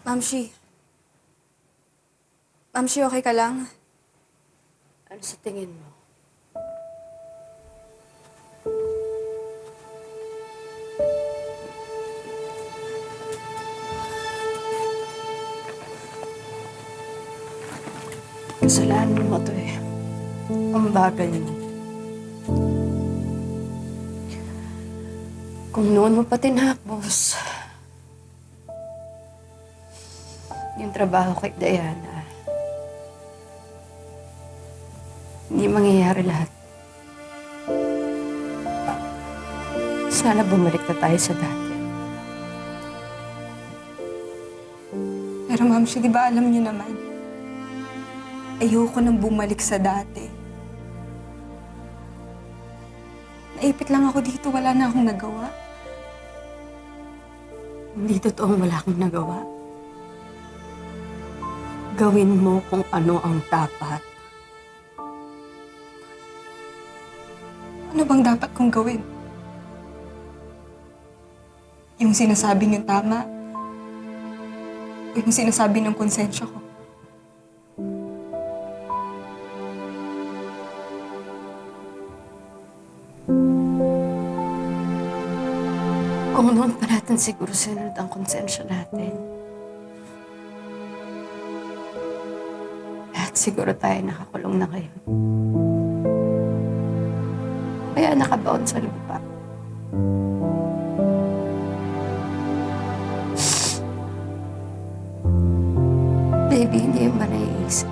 Mamshi. Mamshi, okay ka lang? Ano sa tingin mo? Kasalanan mo to eh. Ang bagal mo. Kung noon mo pa tinapos, yung trabaho kay Diana, hindi mangyayari lahat. Sana bumalik na tayo sa dati. Pero Mamshi, di ba alam niyo naman, ayoko nang bumalik sa dati. Naipit lang ako dito, wala na akong nagawa. Hindi totoong wala kang nagawa. Gawin mo kung ano ang dapat. Ano bang dapat kong gawin? Yung sinasabing yung tama? O yung sinasabi ng konsensya ko? Kung noon pa natin siguro sinunod ang konsensya natin, lahat siguro tayo nakakulong na ngayon. Kaya nakabaon sa lupa. Baby, hindi mo ba naiisip?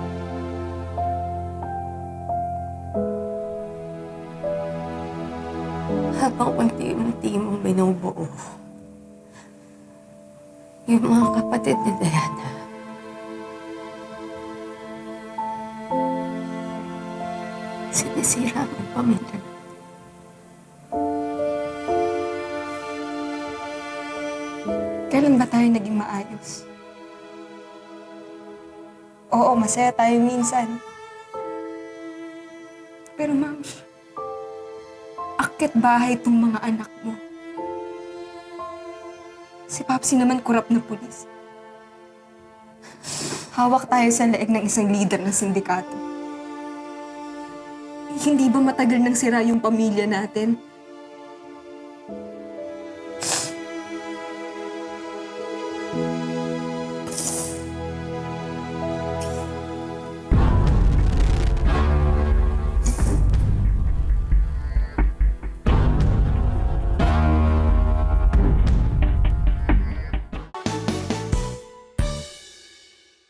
Habang unti-unti mong binubuo yung mga kapatid ni Diana, sinisira ang pamilya natin. Kailan ba tayo naging maayos? Oo, masaya tayo minsan. Pero Mamshi, akit bahay itong mga anak mo. Si Papsi naman kurap na pulis. Hawak tayo sa leeg ng isang leader ng sindikato. Hindi ba matagal nang sira yung pamilya natin?